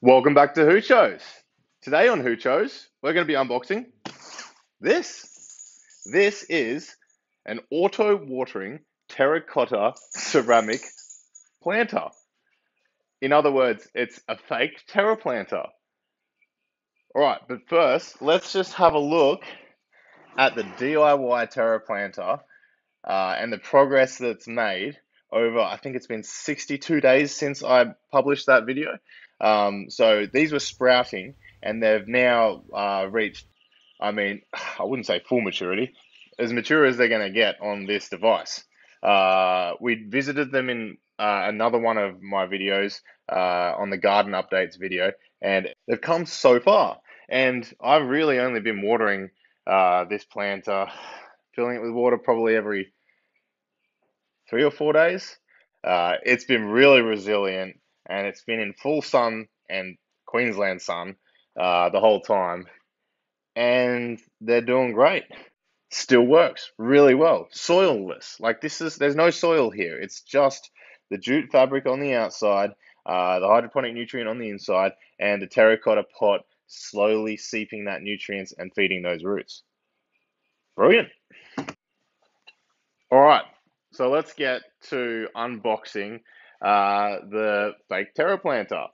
Welcome back to Hoochos. Today on Hoochos, we're going to be unboxing this. This is an auto-watering terracotta ceramic planter. In other words, it's a fake Terraplanter. Alright, but first, let's just have a look at the DIY Terraplanter and the progress that's made over, I think it's been 62 days since I published that video. So these were sprouting and they've now reached, I wouldn't say full maturity, as mature as they're going to get on this device. We visited them in another one of my videos on the garden updates video, and they've come so far. And I've really only been watering this planter, filling it with water probably every 3 or 4 days. It's been really resilient and it's been in full sun and Queensland sun the whole time, and they're doing great. Still works really well. Soilless. Like there's no soil here. It's just the jute fabric on the outside, the hydroponic nutrient on the inside, and the terracotta pot slowly seeping that nutrients and feeding those roots. Brilliant. All right, so let's get to unboxing the fake Terraplanter.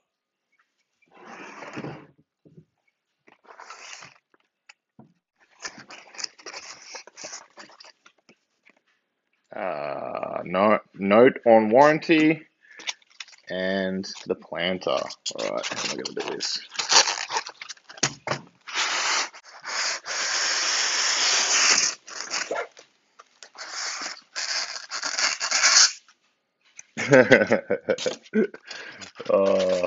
No, note on warranty and the planter. All right, how am I going to do this? Oh.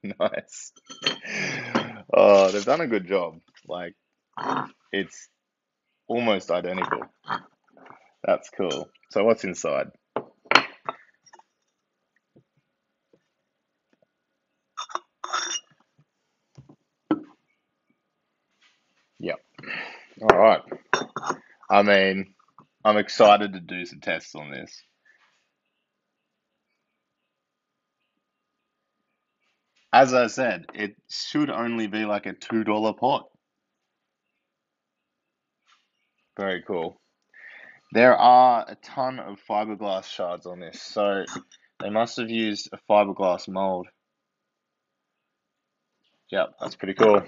Nice. Oh, they've done a good job. Like, it's almost identical. That's cool. So what's inside? Yep. All right. I mean, I'm excited to do some tests on this. As I said, it should only be like a $2 pot. Very cool. There are a ton of fiberglass shards on this, so they must have used a fiberglass mold. Yep, that's pretty cool.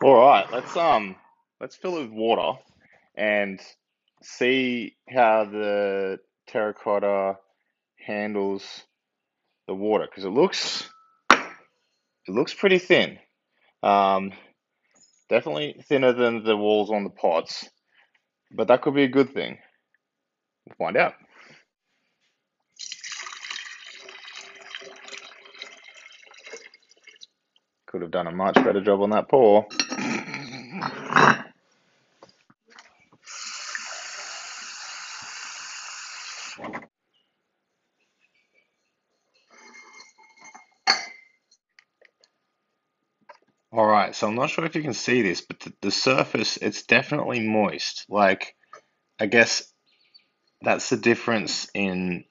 All right, let's fill it with water and see how the terracotta handles the water because it looks pretty thin. Um, Definitely thinner than the walls on the pots, but that could be a good thing. We'll find out. Could have done a much better job on that pour. All right, so I'm not sure if you can see this, but the surface, it's definitely moist. Like, I guess that's the difference in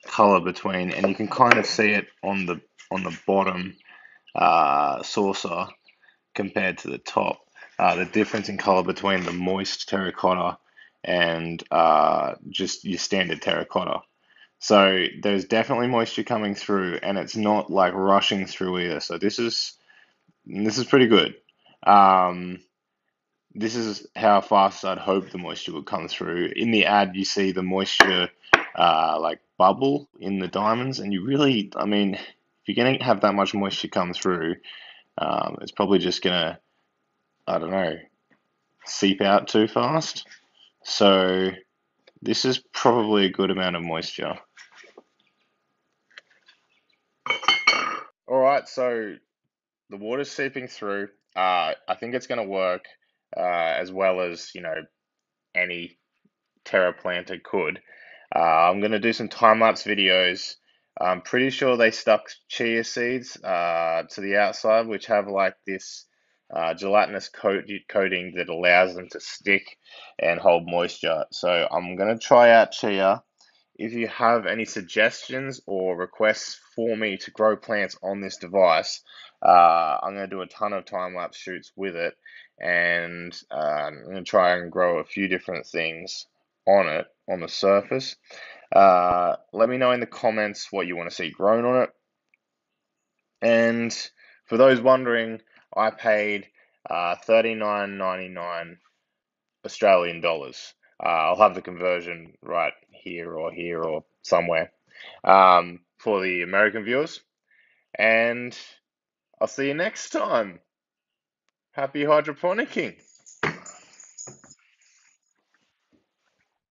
color between, and you can kind of see it on the bottom saucer compared to the top. The difference in color between the moist terracotta and just your standard terracotta. So there's definitely moisture coming through, and it's not like rushing through either. So this is pretty good. Um, this is how fast I'd hope the moisture would come through. In the ad, you see the moisture like bubble in the diamonds, and you really, I mean, if you're going to have that much moisture come through, it's probably just going to, I don't know, seep out too fast. So this is probably a good amount of moisture. All right, so the water's seeping through. I think it's going to work as well as, any Terraplanter could. I'm going to do some time-lapse videos I'm pretty sure they stuck chia seeds to the outside, which have like this gelatinous coating that allows them to stick and hold moisture. So I'm gonna try out chia. If you have any suggestions or requests for me to grow plants on this device, I'm going to do a ton of time-lapse shoots with it, and I'm going to try and grow a few different things on it, on the surface. Let me know in the comments what you want to see grown on it. And for those wondering, I paid 39.99 Australian dollars. I'll have the conversion right here or somewhere for the American viewers. And I'll see you next time. Happy hydroponicking.